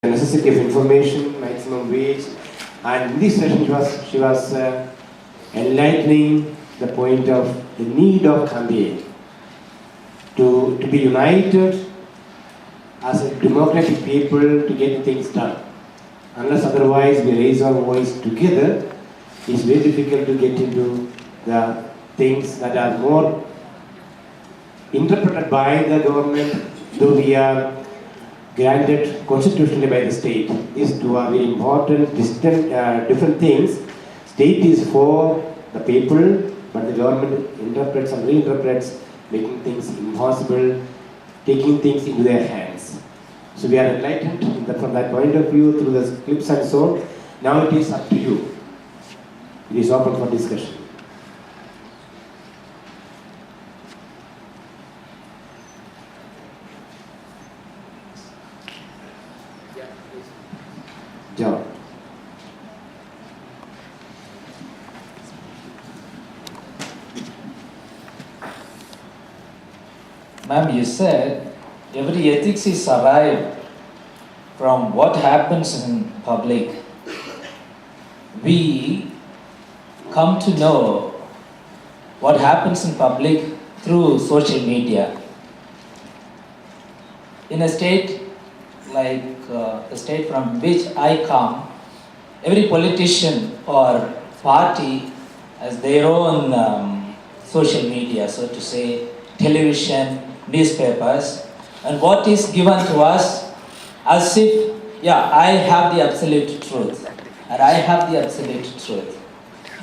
the necessity of information, maximum wage, and in this session she was enlightening the point of the need of campaign to be united as a democratic people to get things done. Unless otherwise we raise our voice together, it's very difficult to get into the things that are more interpreted by the government, though we are granted constitutionally by the state. These two are very important, distant, different things. State is for the people, but the government interprets and reinterprets, making things impossible, taking things into their hands. So we are enlightened from that point of view through the clips and so on. Now it is up to you. It is open for discussion. John. Ma'am, you said every ethics is arrived from what happens in public. We come to know what happens in public through social media. In a state like the state from which I come, every politician or party has their own social media, so to say, television, newspapers, and what is given to us as if, yeah, I have the absolute truth, and I have the absolute truth.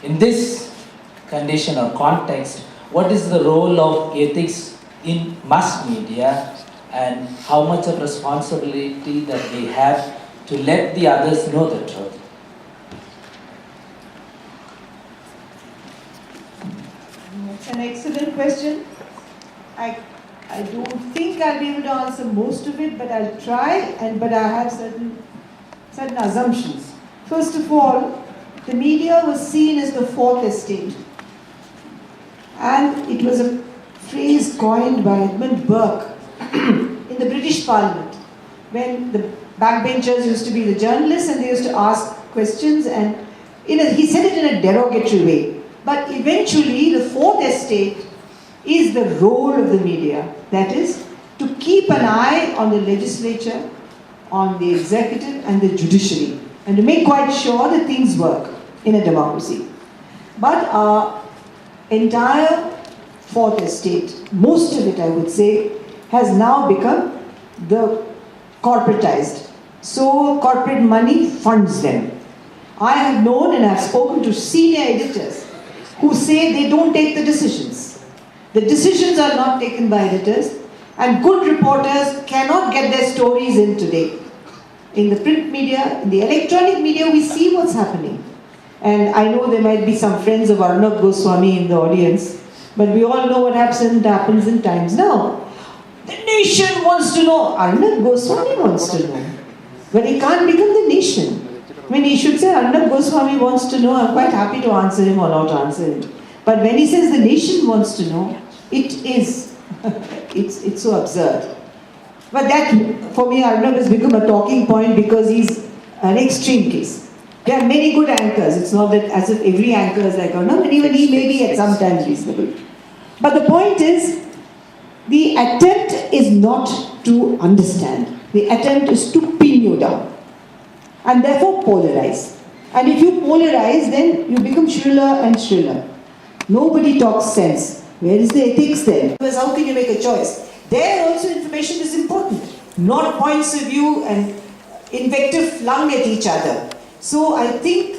In this condition or context, what is the role of ethics in mass media, and how much of responsibility that we have to let the others know the truth? That's an excellent question. I don't think I'll be able to answer most of it, but I'll try, but I have certain assumptions. First of all, the media was seen as the fourth estate. And it was a phrase coined by Edmund Burke in the British Parliament, when the backbenchers used to be the journalists and they used to ask questions, and he said it in a derogatory way. But eventually, the fourth estate is the role of the media. That is, to keep an eye on the legislature, on the executive and the judiciary, and to make quite sure that things work in a democracy. But our entire fourth estate, most of it I would say, has now become the corporatized. So corporate money funds them. I have known and I have spoken to senior editors who say they don't take the decisions. The decisions are not taken by editors, and good reporters cannot get their stories in today. In the print media, in the electronic media, we see what's happening. And I know there might be some friends of Aruna Goswami in the audience, but we all know what happens in times now. The nation wants to know. Aruna Goswami wants to know. But he can't become the nation. When he should say Aruna Goswami wants to know, I'm quite happy to answer him or not answer him. But when he says the nation wants to know, it's so absurd. But that, for me, Aruna has become a talking point because he's an extreme case. There are many good anchors. It's not that as if every anchor is like Aruna, and even he may be at some times reasonable. But the point is, the attempt is not to understand. The attempt is to pin you down. And therefore polarize. And if you polarize, then you become shriller and shriller. Nobody talks sense. Where is the ethics then? Because how can you make a choice? There also information is important. Not points of view and invective flung at each other. So I think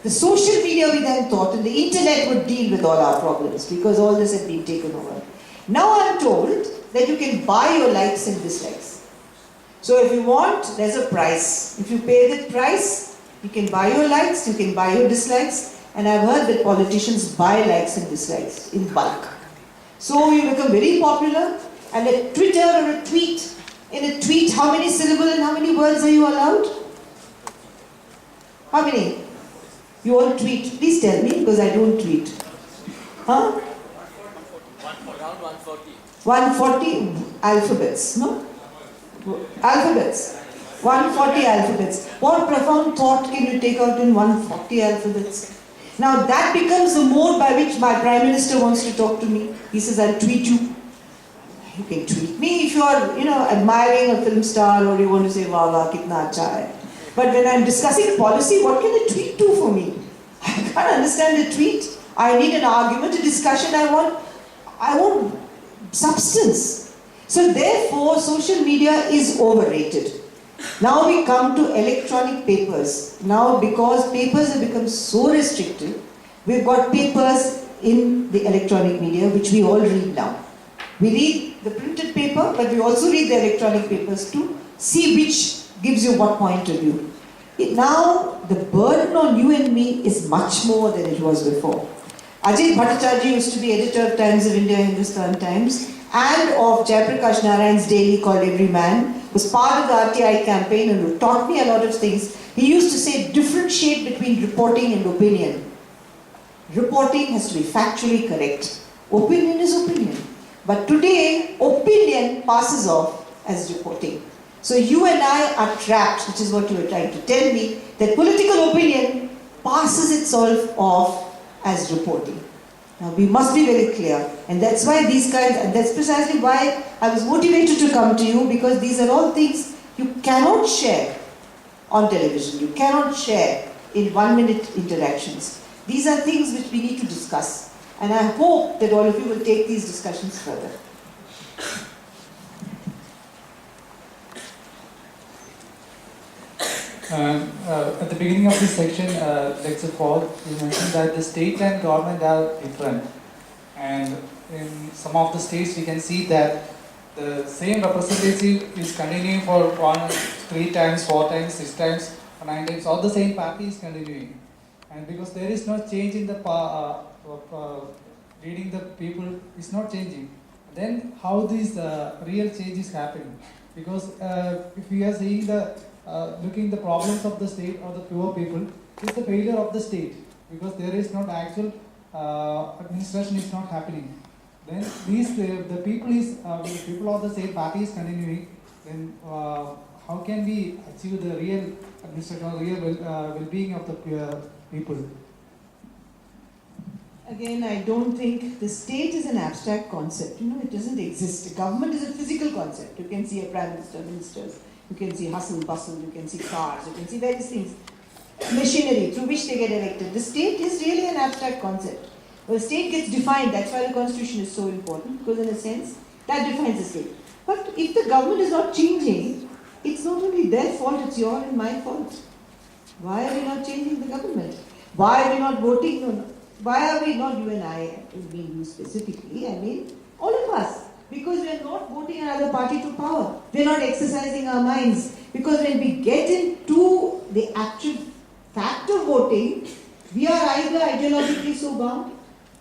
the social media we then thought and the internet would deal with all our problems because all this had been taken over. Now I'm told that you can buy your likes and dislikes. So if you want, there's a price. If you pay that price, you can buy your likes, you can buy your dislikes. And I've heard that politicians buy likes and dislikes in bulk. So you become very popular, and a Twitter or a tweet, in a tweet, how many syllables and how many words are you allowed? How many? You all tweet. Please tell me, because I don't tweet. Huh? Around 140. 140 alphabets, no? Alphabets. 140 alphabets. What profound thought can you take out in 140 alphabets? Now that becomes the mode by which my Prime Minister wants to talk to me. He says, I'll tweet you. You can tweet me if you are, admiring a film star or you want to say, wow, wow, kitna acha hai. But when I'm discussing policy, what can a tweet do for me? I can't understand a tweet. I need an argument, a discussion. I want substance. So therefore, social media is overrated. Now we come to electronic papers. Now because papers have become so restricted, we've got papers in the electronic media which we all read now. We read the printed paper, but we also read the electronic papers to see which gives you what point of view. Now the burden on you and me is much more than it was before. Ajay Bhattacharya used to be editor of Times of India, Hindustan Times, and of Jayaprakash Narayan's daily called Every Man, was part of the RTI campaign and taught me a lot of things. He used to say, differentiate between reporting and opinion. Reporting has to be factually correct. Opinion is opinion. But today, opinion passes off as reporting. So you and I are trapped, which is what you were trying to tell me, that political opinion passes itself off as reporting. Now we must be very clear, and that's why and that's precisely why I was motivated to come to you, because these are all things you cannot share on television, you cannot share in 1-minute interactions. These are things which we need to discuss, and I hope that all of you will take these discussions further. At the beginning of this section, lecture 4, you mentioned that the state and government are different. And in some of the states, we can see that the same representative is continuing for 3 times, 4 times, 6 times, 9 times, all the same party is continuing. And because there is no change in the leading the people is not changing, then how this real change is happening? Because if we are seeing looking the problems of the state or the poor people, it's the failure of the state, because there is not actual administration is not happening. Then the people of the same party is continuing. Then how can we achieve the real administration or real well-being of the people? Again, I don't think the state is an abstract concept. It doesn't exist. The government is a physical concept. You can see a prime minister, ministers. You can see hustle, bustle, you can see cars, you can see various things. Machinery through which they get elected. The state is really an abstract concept. Well, the state gets defined, that's why the constitution is so important, because in a sense, that defines the state. But if the government is not changing, it's not only their fault, it's your and my fault. Why are we not changing the government? Why are we not voting? No. Why are we not, you and I, mean you specifically, I mean all of us. Because we are not voting another party to power. We are not exercising our minds. Because when we get into the actual fact of voting, we are either ideologically so bound,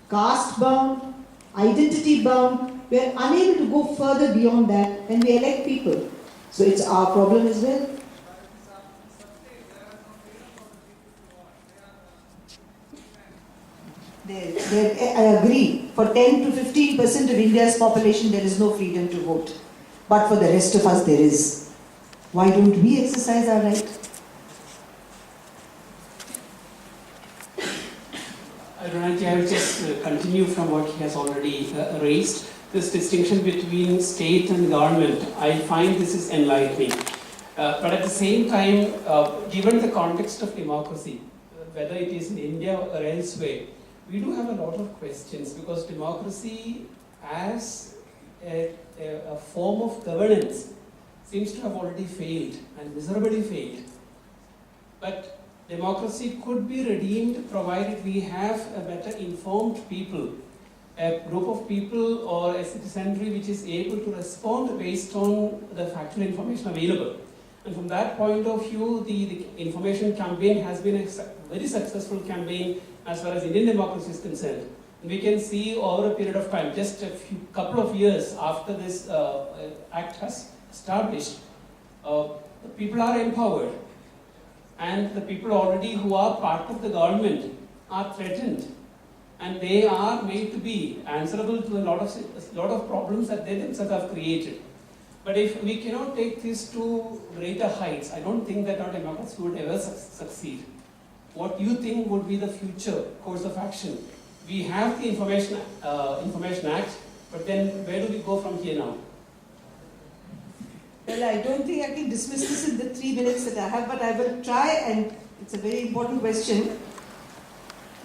caste bound, identity bound. We are unable to go further beyond that when we elect people. So it's our problem as well. I agree. For 10 to 15% of India's population, there is no freedom to vote. But for the rest of us, there is. Why don't we exercise our right? Aruna, I will just continue from what he has already raised. This distinction between state and government, I find this is enlightening. But at the same time, given the context of democracy, whether it is in India or elsewhere, we do have a lot of questions, because democracy as a form of governance seems to have already failed and miserably failed. But democracy could be redeemed provided we have a better informed people, a group of people or a citizenry which is able to respond based on the factual information available. And from that point of view, the information campaign has been a very successful campaign as far as Indian democracy is concerned. And we can see over a period of time, just a couple of years after this act has established, the people are empowered. And the people already who are part of the government are threatened. And they are made to be answerable to a lot of problems that they themselves have created. But if we cannot take this to greater heights, I don't think that our democracy would ever succeed. What you think would be the future course of action? We have the Information Act, but then where do we go from here now? Well, I don't think I can dismiss this in the 3 minutes that I have, but I will try, and it's a very important question.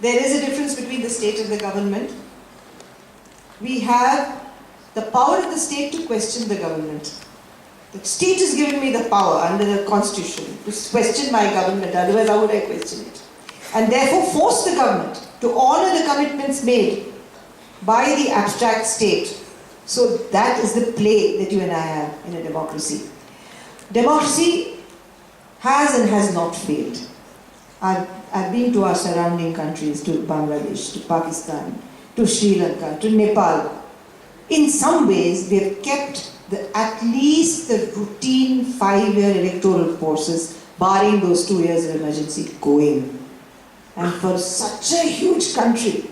There is a difference between the state and the government. We have the power of the state to question the government. The state has given me the power under the constitution to question my government, otherwise how would I question it? And therefore force the government to honor the commitments made by the abstract state. So that is the play that you and I have in a democracy. Democracy has and has not failed. I've been to our surrounding countries, to Bangladesh, to Pakistan, to Sri Lanka, to Nepal. In some ways, we have kept at least the routine 5-year electoral process, barring those 2 years of emergency, going. And for such a huge country,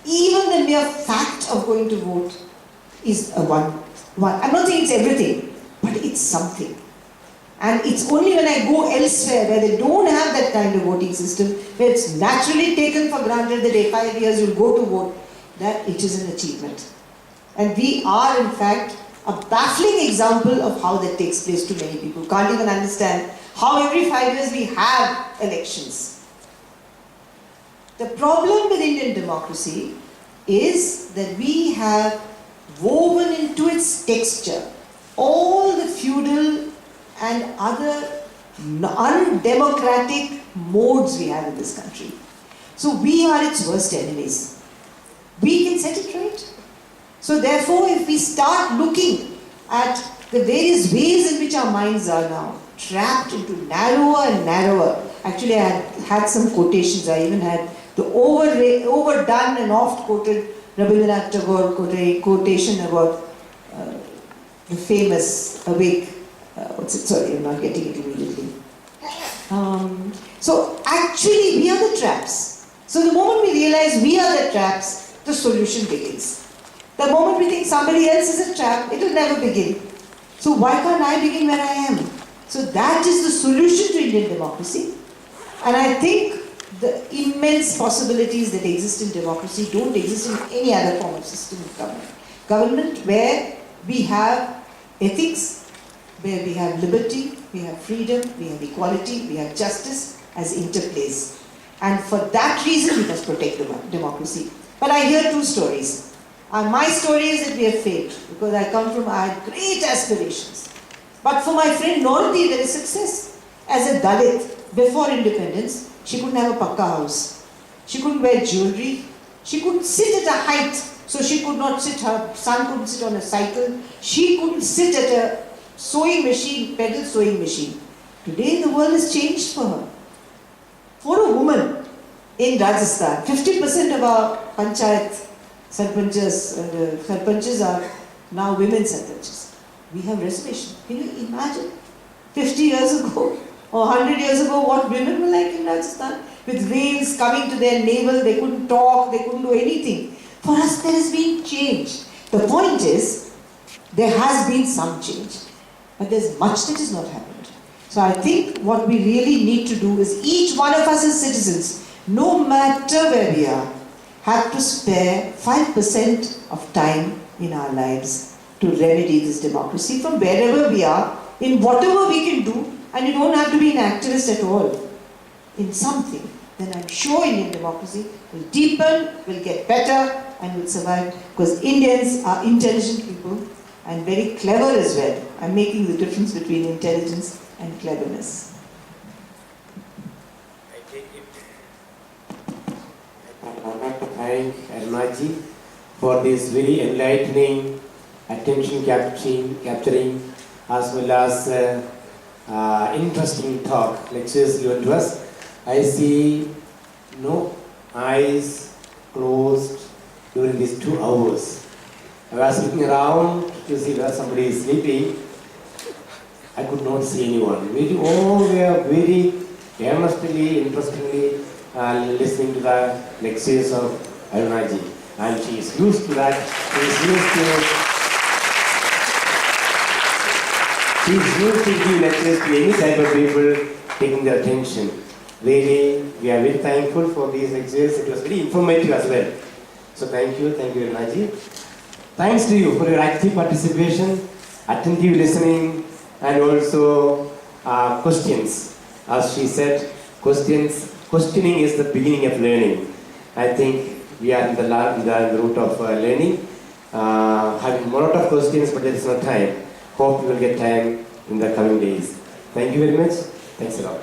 even the mere fact of going to vote is a one. I'm not saying it's everything, but it's something. And it's only when I go elsewhere where they don't have that kind of voting system, where it's naturally taken for granted that in 5 years you'll go to vote, that it is an achievement. And we are, in fact, a baffling example of how that takes place to many people. Can't even understand how every 5 years we have elections. The problem with Indian democracy is that we have woven into its texture all the feudal and other undemocratic modes we have in this country. So we are its worst enemies. We can set it right. So therefore, if we start looking at the various ways in which our minds are now trapped into narrower and narrower. Actually, I had some quotations. I even had the overdone and oft-quoted Rabindranath Tagore quotation about the famous awake. Sorry, I'm not getting it immediately. So actually, we are the traps. So the moment we realize we are the traps, the solution begins. The moment we think somebody else is a trap, it will never begin. So why can't I begin where I am? So that is the solution to Indian democracy. And I think the immense possibilities that exist in democracy don't exist in any other form of system of government. Government where we have ethics, where we have liberty, we have freedom, we have equality, we have justice as interplays. And for that reason, we must protect democracy. But I hear two stories. My story is that we have failed, because I had great aspirations. But for my friend Nordi, there is success. As a Dalit, before independence, she couldn't have a pakka house. She couldn't wear jewelry. She couldn't sit at a height, so she could not sit, her son couldn't sit on a cycle. She couldn't sit at a sewing machine, pedal sewing machine. Today the world has changed for her. For a woman in Rajasthan, 50% of our panchayat sarpanches are now women sarpanches. We have reservation. Can you imagine? 50 years ago or 100 years ago, what women were like in Rajasthan? With veils coming to their navel, they couldn't talk, they couldn't do anything. For us, there has been change. The point is, there has been some change. But there's much that has not happened. So I think what we really need to do is each one of us as citizens, no matter where we are, have to spare 5% of time in our lives to remedy this democracy from wherever we are, in whatever we can do, and you don't have to be an activist at all, in something. Then I'm sure Indian democracy will deepen, will get better, and will survive, because Indians are intelligent people and very clever as well. I'm making the difference between intelligence and cleverness. Thank Aruna for this very enlightening, attention capturing, as well as interesting talk, lectures given to us. I see no eyes closed during these 2 hours. I was looking around to see where somebody is sleeping. I could not see anyone. We all were very earnestly, interestingly listening to the lectures of Aruna ji. And she is used to that. She is used to She is used to give lectures to any type of people taking their attention. Really, we are very thankful for these lectures. It was very informative as well. So thank you very much. Thanks to you for your active participation, attentive listening, and also questions. As she said, questioning is the beginning of learning. I think we are in the route of learning, having a lot of questions, but there is no time. Hope we will get time in the coming days. Thank you very much. Thanks a lot.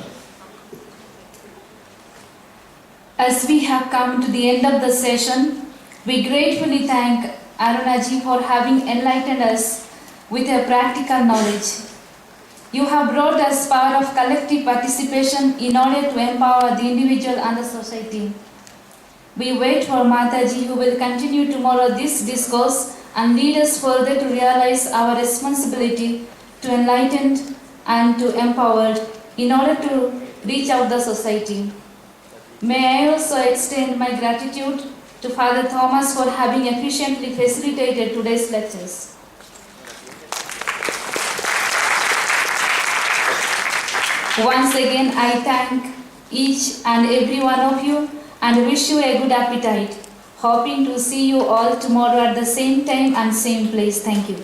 As we have come to the end of the session, we gratefully thank Aruna ji for having enlightened us with your practical knowledge. You have brought us power of collective participation in order to empower the individual and the society. We wait for Mataji, who will continue tomorrow this discourse and lead us further to realize our responsibility to enlighten and to empower in order to reach out the society. May I also extend my gratitude to Father Thomas for having efficiently facilitated today's lectures. Once again, I thank each and every one of you and wish you a good appetite. Hoping to see you all tomorrow at the same time and same place. Thank you.